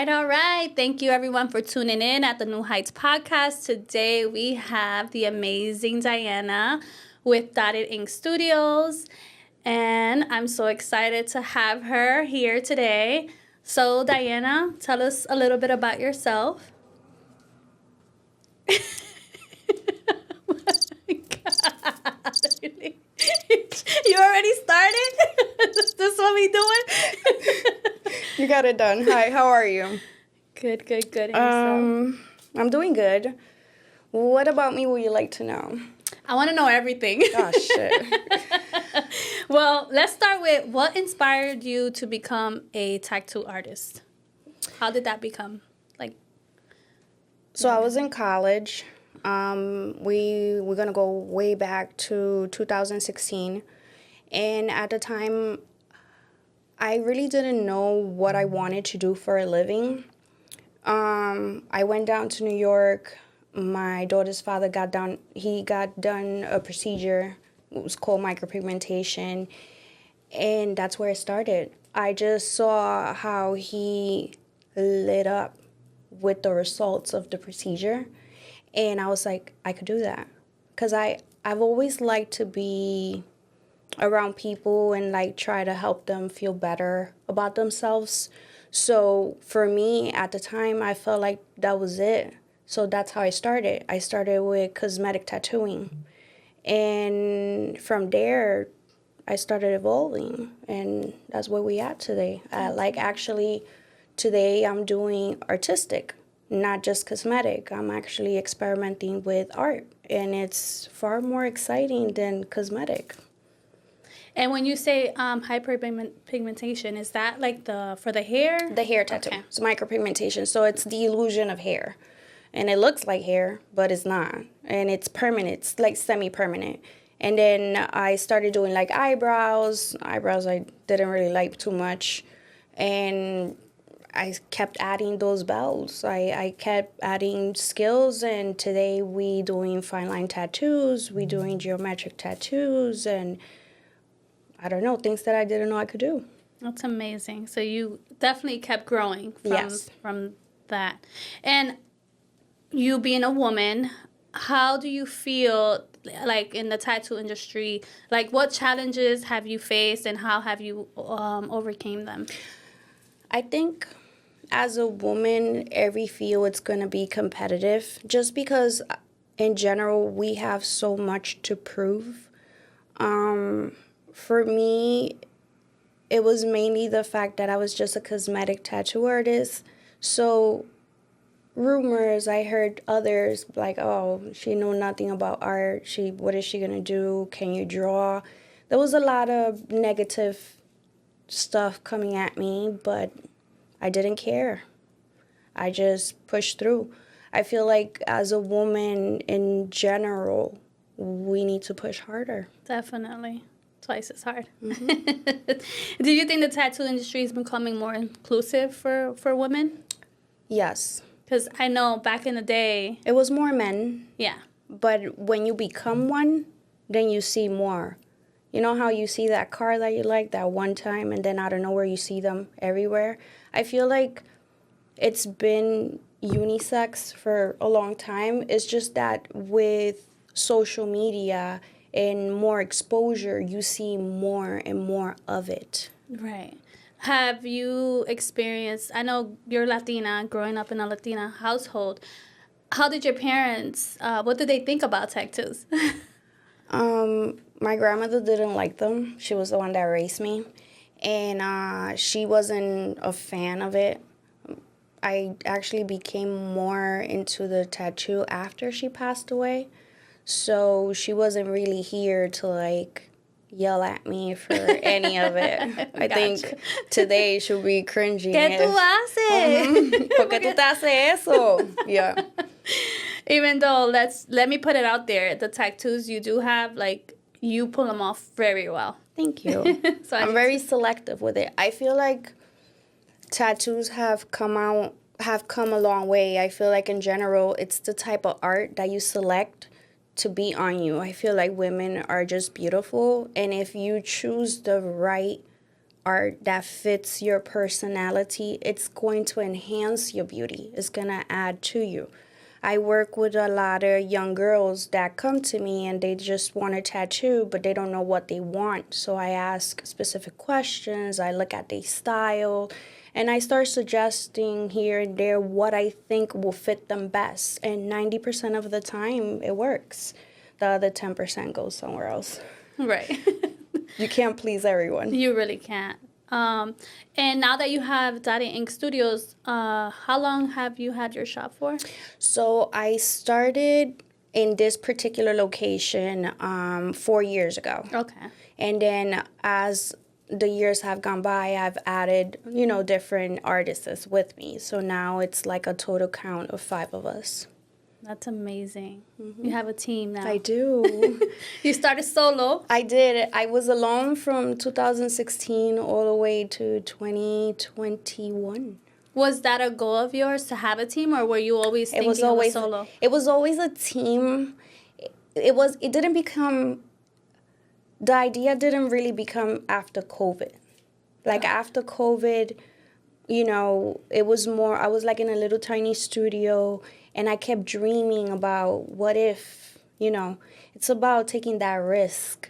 right, all right. Thank you, everyone, for tuning in at the New Heights podcast. Today, we have the amazing Diana with Dotted Ink Studios, and I'm so excited to have her here today. So, Diana, tell us a little bit about yourself. Oh my God. You already started? Is this what we doing? You got it done. Hi, how are you? Good. And yourself? I'm doing good. What about me would you like to know? I want to know everything. Oh, shit. Well, let's start with what inspired you to become a tattoo artist? How did that become? So I was in college. We're going to go way back to 2016. And at the time, I really didn't know what I wanted to do for a living. I went down to New York. My daughter's father got done a procedure. It was called micropigmentation. And that's where it started. I just saw how he lit up with the results of the procedure. And I was like, I could do that. Because I've always liked to be around people and like try to help them feel better about themselves. So for me at the time, I felt like that was it. So that's how I started. I started with cosmetic tattooing. And from there, I started evolving. And that's where we at today. Actually, today I'm doing artistic, not just cosmetic. I'm actually experimenting with art. And it's far more exciting than cosmetic. And when you say hyperpigmentation, is that like for the hair? The hair tattoo. Okay. It's micropigmentation. So it's the illusion of hair. And it looks like hair, but it's not. And it's permanent. It's like semi-permanent. And then I started doing like eyebrows. Eyebrows I didn't really like too much. And I kept adding those bells. I kept adding skills. And today we doing fine line tattoos. We doing geometric tattoos. And I don't know, things that I didn't know I could do. That's amazing. So you definitely kept growing from that. And you being a woman, how do you feel like in the tattoo industry? Like what challenges have you faced and how have you overcame them? I think as a woman, every field it's going to be competitive just because in general we have so much to prove. For me, it was mainly the fact that I was just a cosmetic tattoo artist. So rumors, I heard others like, oh, she know nothing about art. What is she going to do? Can you draw? There was a lot of negative stuff coming at me, but I didn't care. I just pushed through. I feel like as a woman in general, we need to push harder. Definitely. Twice as hard. Mm-hmm. Do you think the tattoo industry is becoming more inclusive for women? Yes. Because I know back in the day... It was more men. Yeah. But when you become one, then you see more. You know how you see that car that you like that one time and then out of nowhere you see them everywhere? I feel like it's been unisex for a long time. It's just that with social media and more exposure, you see more and more of it. Right. Have you experienced, I know you're Latina, growing up in a Latina household. How did your parents, what did they think about tattoos? My grandmother didn't like them. She was the one that raised me. And she wasn't a fan of it. I actually became more into the tattoo after she passed away. So she wasn't really here to, like, yell at me for any of it. I think today she'll be cringing. ¿Qué tú haces? ¿Por qué tú te haces eso? Yeah. Even though, let me put it out there, the tattoos you do have, like, you pull them off very well. Thank you. So I'm very selective with it. I feel like tattoos have come a long way. I feel like in general, it's the type of art that you select to be on you. I feel like women are just beautiful, and if you choose the right art that fits your personality, it's going to enhance your beauty. It's going to add to you. I work with a lot of young girls that come to me and they just want a tattoo, but they don't know what they want. So I ask specific questions, I look at their style, and I start suggesting here and there what I think will fit them best. And 90% of the time, it works. The other 10% goes somewhere else. Right. You can't please everyone. You really can't. And now that you have Daddy Ink Studios, how long have you had your shop for? So I started in this particular location 4 years ago. Okay. And then as the years have gone by, I've added, different artists with me. So now it's like a total count of 5 of us. That's amazing. You have a team now. I do. You started solo. I did. I was alone from 2016 all the way to 2021. Was that a goal of yours to have a team, or were you always thinking of solo? It was always a team. It didn't become, the idea didn't really become after COVID. Like after COVID, it was more, I was like in a little tiny studio and I kept dreaming about what if, it's about taking that risk.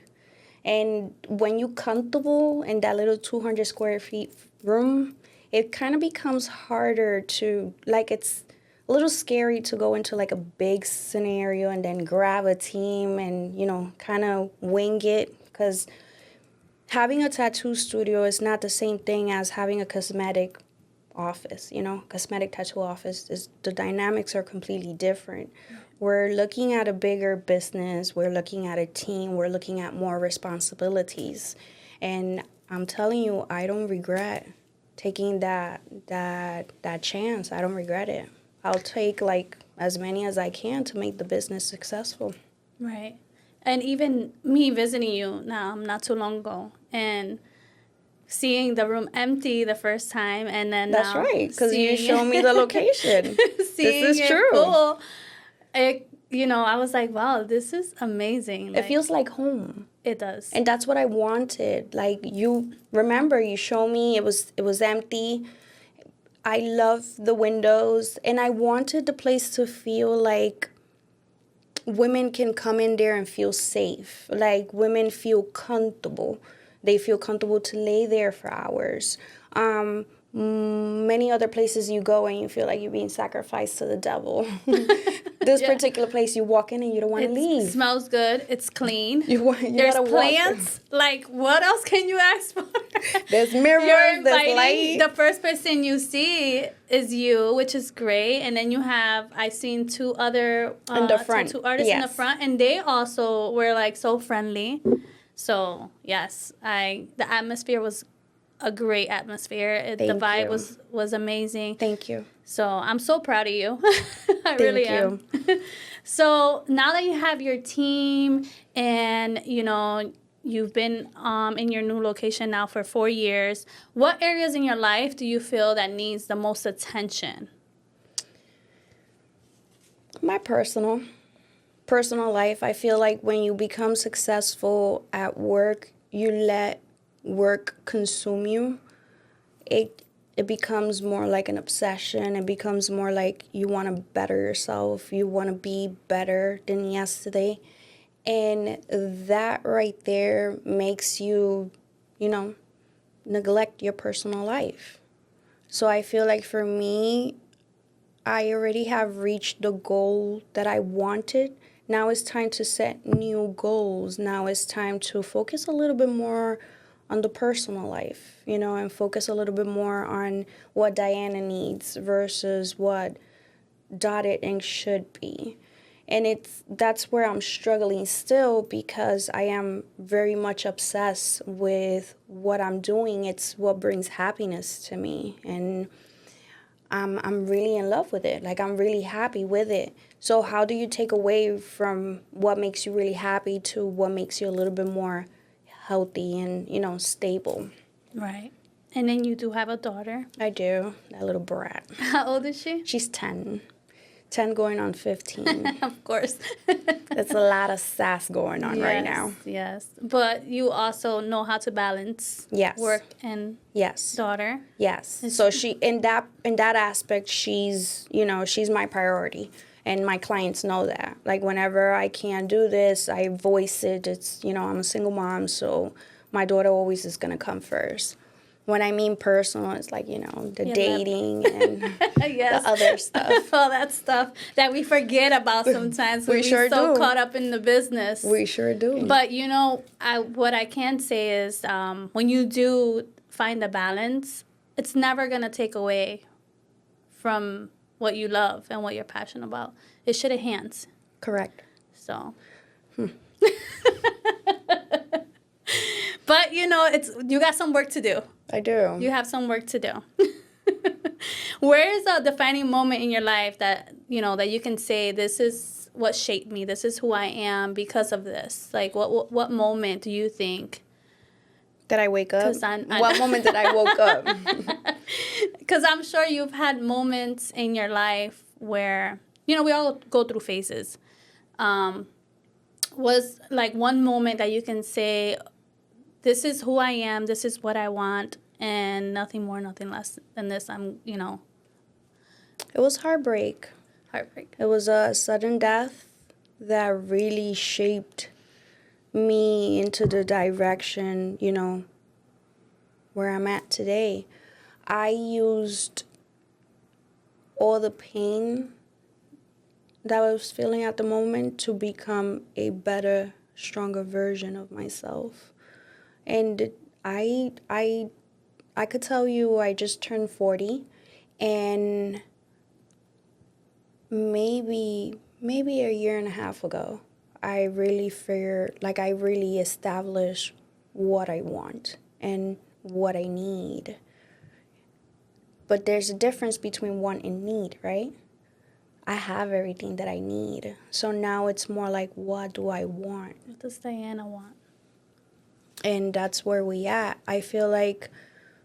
And when you're comfortable in that little 200 square feet room, it kind of becomes harder to, like, it's a little scary to go into like a big scenario and then grab a team and, kind of wing it. Because having a tattoo studio is not the same thing as having a cosmetic office, cosmetic tattoo office. The dynamics are completely different. We're looking at a bigger business. We're looking at a team. We're looking at more responsibilities. And I'm telling you, I don't regret taking that chance. I don't regret it. I'll take like as many as I can to make the business successful. Right. And even me visiting you not too long ago and seeing the room empty the first time, and then that's right, because you showed me the location. This is true. Full, I was like, wow, this is amazing. It feels like home. It does. And that's what I wanted. Like, you remember, you showed me it was empty. I love the windows, and I wanted the place to feel like women can come in there and feel safe. Like, women feel comfortable. They feel comfortable to lay there for hours. Many other places you go and you feel like you're being sacrificed to the devil. This particular place, you walk in and you don't want to leave. It smells good. It's clean. There's plants. Like, what else can you ask for? There's mirrors, there's light. The first person you see is you, which is great. And then I've seen 2 other tattoo artists in the front, and they also were like so friendly. So, yes, the atmosphere was a great atmosphere. The vibe was amazing. Thank you. So, I'm so proud of you. I really am. So, now that you have your team and, you've been in your new location now for 4 years, what areas in your life do you feel that needs the most attention? My personal life. I feel like when you become successful at work, you let work consume you. It becomes more like an obsession. It becomes more like you want to better yourself. You want to be better than yesterday. And that right there makes you, neglect your personal life. So I feel like for me, I already have reached the goal that I wanted. Now it's time to set new goals. Now it's time to focus a little bit more on the personal life, and focus a little bit more on what Diana needs versus what Dotted Ink should be. And that's where I'm struggling still, because I am very much obsessed with what I'm doing. It's what brings happiness to me. And I'm really in love with it. Like, I'm really happy with it. So how do you take away from what makes you really happy to what makes you a little bit more healthy and, stable? Right. And then you do have a daughter. I do. That little brat. How old is she? She's 10. 10 going on 15. Of course. That's a lot of sass going on right now. Yes. But you also know how to balance work and daughter. Yes. So she in that aspect, she's my priority. And my clients know that. Like, whenever I can't do this, I voice it. It's, I'm a single mom, so my daughter always is going to come first. When I mean personal, it's like, the dating and the other stuff. All that stuff that we forget about sometimes. We sure do. So caught up in the business. We sure do. But, what I can say is when you do find the balance, it's never going to take away from what you love and what you're passionate about. It should enhance. Correct. So. But, you got some work to do. I do. You have some work to do. Where is a defining moment in your life that, that you can say, this is what shaped me, this is who I am because of this? Like, what moment do you think? Did I wake up? What moment did I woke up? Because I'm sure you've had moments in your life where, we all go through phases. Was like one moment that you can say, this is who I am, this is what I want, and nothing more, nothing less than this. It was heartbreak. It was a sudden death that really shaped me into the direction, where I'm at today. I used all the pain that I was feeling at the moment to become a better, stronger version of myself. And I could tell you I just turned 40, and maybe a year and a half ago, I really figured, I really established what I want and what I need. But there's a difference between want and need, right? I have everything that I need. So now it's more like, what do I want? What does Diana want? And that's where we at. I feel like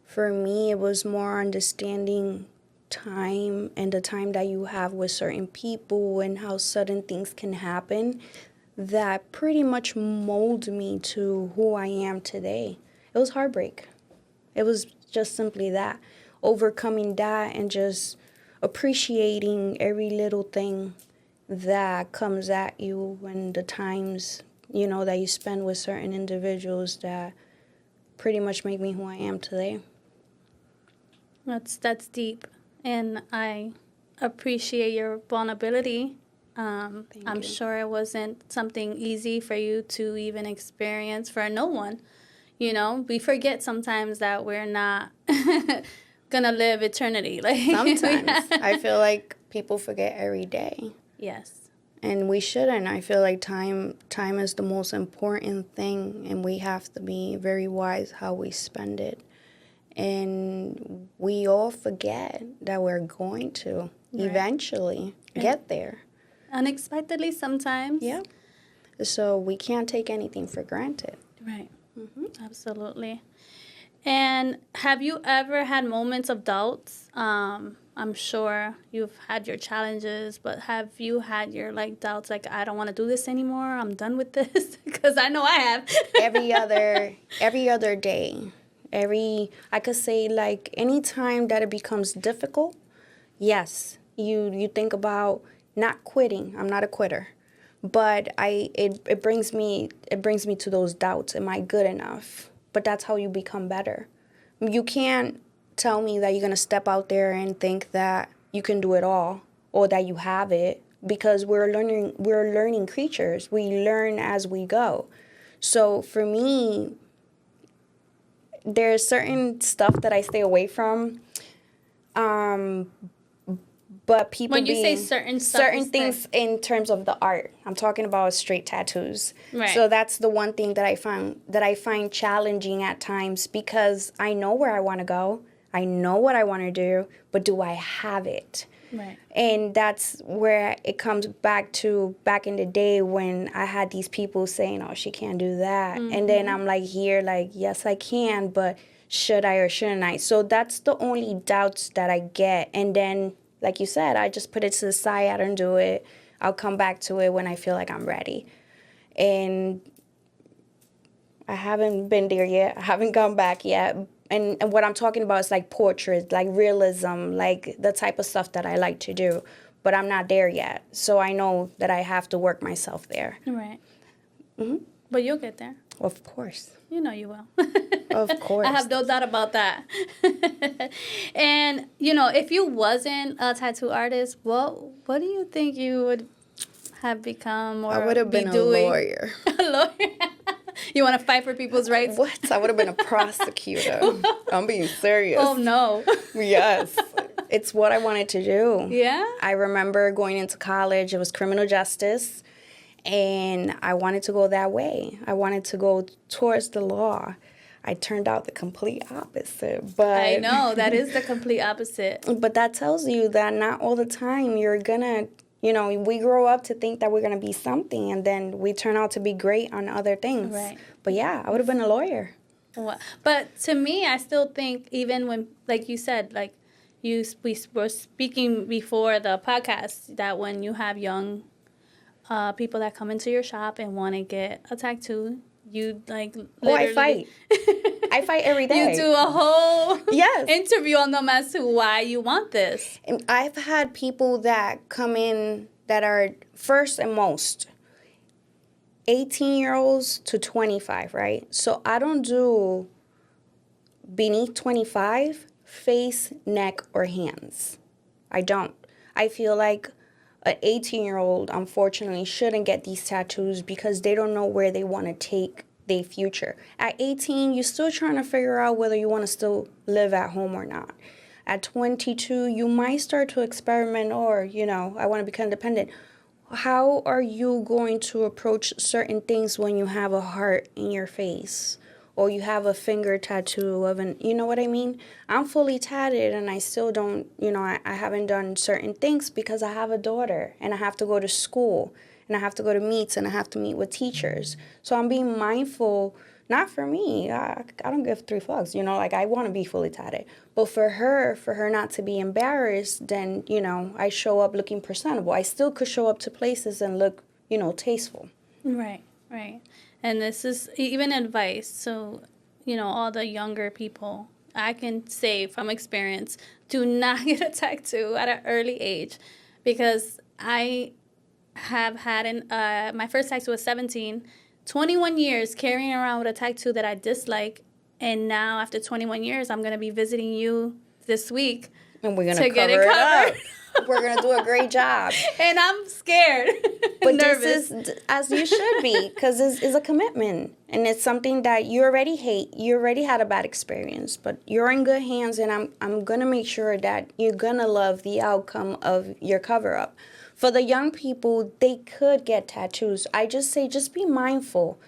for me, it was more understanding time and the time that you have with certain people and how sudden things can happen that pretty much mold me to who I am today. It was heartbreak. It was just simply that. Overcoming that and just appreciating every little thing that comes at you and the times, that you spend with certain individuals that pretty much make me who I am today. That's deep, and I appreciate your vulnerability. I'm sure it wasn't something easy for you to even experience for no one. We forget sometimes that we're not gonna live eternity. Sometimes I feel like people forget every day. Yes. And we shouldn't. I feel like time is the most important thing, and we have to be very wise how we spend it. And we all forget that we're going to eventually get there. Unexpectedly sometimes. Yeah. So we can't take anything for granted. Right. Mm-hmm. Absolutely. And have you ever had moments of doubts? I'm sure you've had your challenges, but have you had your doubts, I don't want to do this anymore, I'm done with this? Because I know I have. every other day. I could say any time that it becomes difficult, yes, you think about not quitting. I'm not a quitter. But it brings me to those doubts. Am I good enough? But that's how you become better. You can't tell me that you're going to step out there and think that you can do it all or that you have it, because we're learning creatures. We learn as we go. So for me, there's certain stuff that I stay away from. But people when you say certain things in terms of the art, I'm talking about straight tattoos. Right. So that's the one thing that I find challenging at times, because I know where I want to go, I know what I want to do, but do I have it? Right. And that's where it comes back in the day when I had these people saying, "Oh, she can't do that," and then I'm yes, I can, but should I or shouldn't I? So that's the only doubts that I get, and then like you said, I just put it to the side. I don't do it. I'll come back to it when I feel like I'm ready. And I haven't been there yet. I haven't gone back yet. And what I'm talking about is like portraits, like realism, like the type of stuff that I like to do. But I'm not there yet. So I know that I have to work myself there. Right. But you'll get there. Of course. You know you will. Of course. I have no doubt about that. And, if you wasn't a tattoo artist, what do you think you would have become or I would have been doing? a lawyer. A lawyer? You want to fight for people's rights? What? I would have been a prosecutor. I'm being serious. Oh, no. Yes. It's what I wanted to do. Yeah? I remember going into college. It was criminal justice. And I wanted to go that way. I wanted to go towards the law. I turned out the complete opposite. But I know. That is the complete opposite. But that tells you that not all the time you're going to, we grow up to think that we're going to be something. And then we turn out to be great on other things. Right. But yeah, I would have been a lawyer. But to me, I still think even when, like you said, like we were speaking before the podcast, that when you have young people that come into your shop and want to get a tattoo, you like literally... I fight. I fight every day. You do a whole yes. interview on them as to why you want this. And I've had people that come in that are first and most 18-year-olds to 25, right? So I don't do beneath 25 face, neck, or hands. I don't. I feel like an 18-year-old, unfortunately, shouldn't get these tattoos because they don't know where they want to take their future. At 18, you're still trying to figure out whether you want to still live at home or not. At 22, you might start to experiment or, I want to become independent. How are you going to approach certain things when you have a heart in your face? Or you have a finger tattoo of you know what I mean? I'm fully tatted and I still don't, I haven't done certain things because I have a daughter and I have to go to school and I have to go to meets and I have to meet with teachers. So I'm being mindful, not for me, I don't give three fucks, I want to be fully tatted. But for her not to be embarrassed, then, I show up looking presentable. I still could show up to places and look, tasteful. Right. And this is even advice. So, all the younger people, I can say from experience, do not get a tattoo at an early age. Because I have had my first tattoo was 17, 21 years carrying around with a tattoo that I dislike. And now after 21 years, I'm going to be visiting you this week. And we're going to get it covered. We're going to do a great job. And I'm scared. But nervous. This is as you should be, because it's a commitment. And it's something that you already hate. You already had a bad experience. But you're in good hands, and I'm going to make sure that you're going to love the outcome of your cover-up. For the young people, they could get tattoos. I just say just be mindful.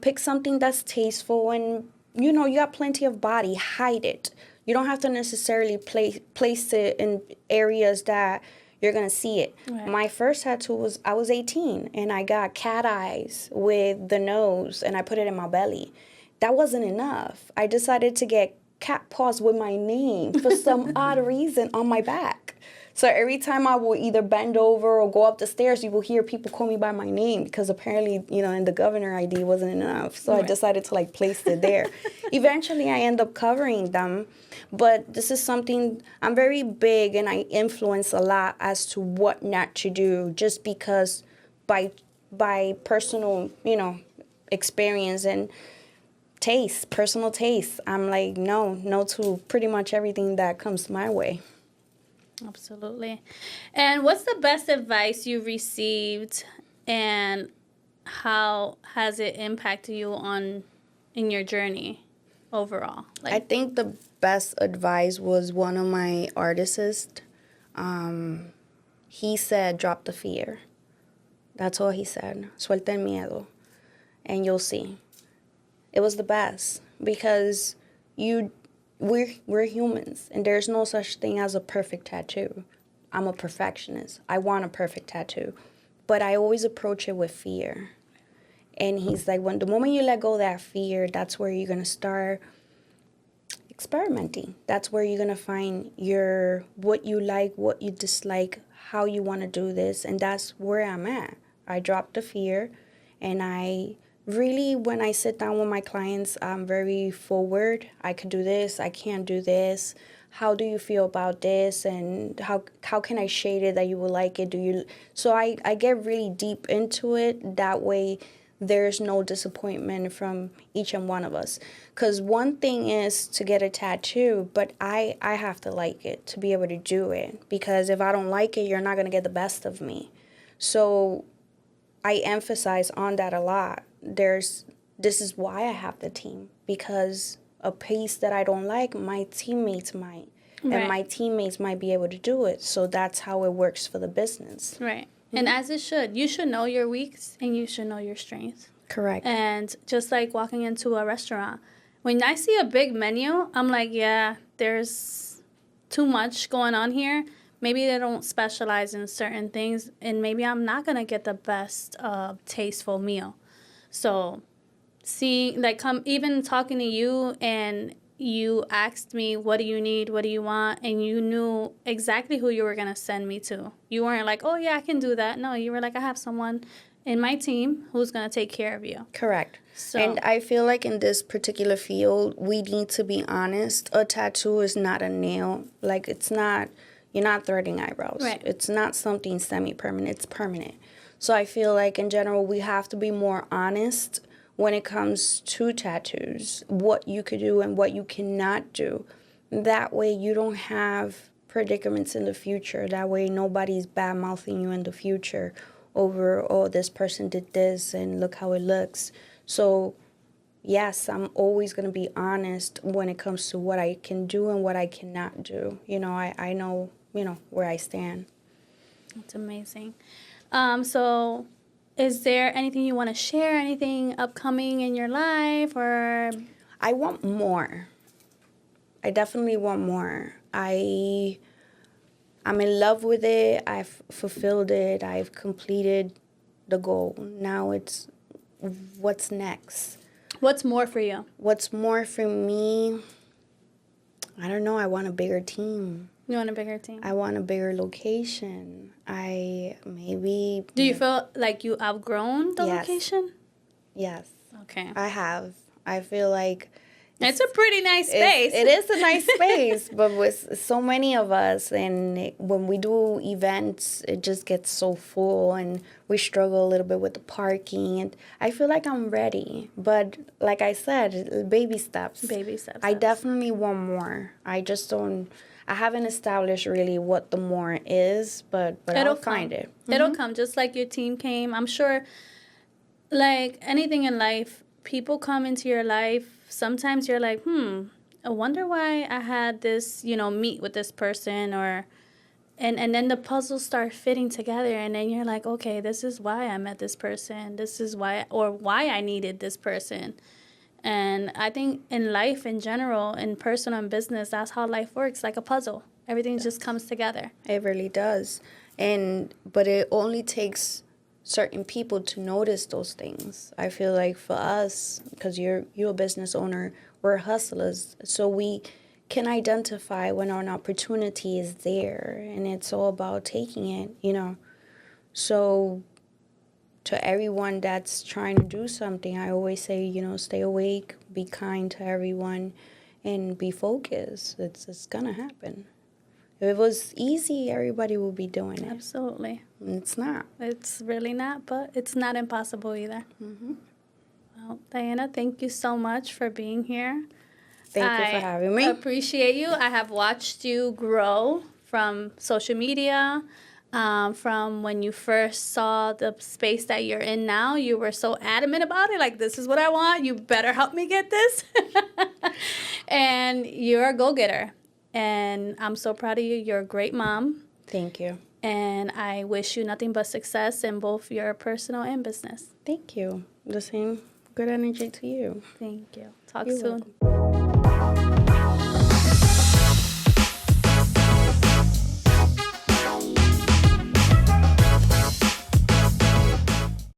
Pick something that's tasteful, and, you got plenty of body. Hide it. You don't have to necessarily place it in areas that you're going to see it. Right. My first tattoo I was 18, and I got cat eyes with the nose, and I put it in my belly. That wasn't enough. I decided to get cat paws with my name for some odd reason on my back. So every time I will either bend over or go up the stairs, you will hear people call me by my name because apparently, in the governor ID wasn't enough. So right. I decided to place it there. Eventually, I end up covering them. But this is something, I'm very big and I influence a lot as to what not to do just because by personal, experience and personal taste, I'm like, no to pretty much everything that comes my way. Absolutely. And what's the best advice you've received, and how has it impacted you in your journey overall? I think the best advice was one of my artists. He said, drop the fear. That's all he said. Suelta el miedo. And you'll see. It was the best because we're humans, and there's no such thing as a perfect tattoo. I'm a perfectionist. I want a perfect tattoo. But I always approach it with fear. And he's like, the moment you let go of that fear, that's where you're going to start experimenting. That's where you're gonna find your what you like, what you dislike, how you want to do this, and that's where I'm at. I dropped the fear, and I really, when I sit down with my clients, I'm very forward. I can do this, I can't do this. How do you feel about this, and how can I shade it that you will like it? Do you? So I get really deep into it. That way, there's no disappointment from each and one of us. Because one thing is to get a tattoo, but I have to like it to be able to do it. Because if I don't like it, you're not going to get the best of me. So I emphasize on that a lot. This is why I have the team. Because a piece that I don't like, my teammates might. Right. And my teammates might be able to do it. So that's how it works for the business. Right. And as it should. You should know your weaks and you should know your strengths. Correct. And just like walking into a restaurant, when I see a big menu, I'm like, yeah, there's too much going on here. Maybe they don't specialize in certain things, and maybe I'm not going to get the best tasteful meal. So seeing, like, even talking to you, and you asked me, what do you need, what do you want, and you knew exactly who you were going to send me to. You weren't like, oh, yeah, I can do that. No, you were like, I have someone in my team who's going to take care of you. Correct. So, and I feel like in this particular field, we need to be honest. A tattoo is not a nail. Like, it's not, you're not threading eyebrows. Right. It's not something semi-permanent. It's permanent. So I feel like in general, we have to be more honest when it comes to tattoos, what you could do and what you cannot do. That way you don't have predicaments in the future. That way nobody's bad-mouthing you in the future over, oh, this person did this and look how it looks. So, yes, I'm always going to be honest when it comes to what I can do and what I cannot do. You know, I know, where I stand. That's amazing. So is there anything you want to share, anything upcoming in your life, or? I want more. I definitely want more. I'm in love with it. I've fulfilled it. I've completed the goal. Now it's what's next. What's more for you? What's more for me? I don't know. I want a bigger team. You want a bigger team? I want a bigger location. Do you feel like you outgrown the location? Yes. Okay. I have. I feel like it's a pretty nice space. It is a nice space, but with so many of us, and when we do events, it just gets so full, and we struggle a little bit with the parking. And I feel like I'm ready, but like I said, baby steps. Baby steps. I definitely want more. I just don't. I haven't established really what the more is, but I'll find it. Mm-hmm. It'll come, just like your team came. I'm sure, like anything in life, people come into your life. Sometimes you're like, I wonder why I had this, meet with this person, and then the puzzles start fitting together, and then you're like, okay, this is why I met this person. This is why I needed this person. And I think in life in general, in personal and business, that's how life works, like a puzzle. Everything just comes together. It really does. But it only takes certain people to notice those things. I feel like for us, because you're a business owner, we're hustlers, so we can identify when an opportunity is there, and it's all about taking it, So to everyone that's trying to do something, I always say, stay awake, be kind to everyone, and be focused. It's gonna happen. If it was easy, everybody would be doing it. Absolutely. It's not. It's really not, but it's not impossible either. Mm-hmm. Well, Diana, thank you so much for being here. Thank you for having me. I appreciate you. I have watched you grow from social media, from when you first saw the space that you're in now. You were so adamant about it, like, this is what I want. You better help me get this. And you're a go-getter. And I'm so proud of you. You're a great mom. Thank you. And I wish you nothing but success in both your personal and business. Thank you. The same good energy to you. Thank you. Talk You're soon. Welcome.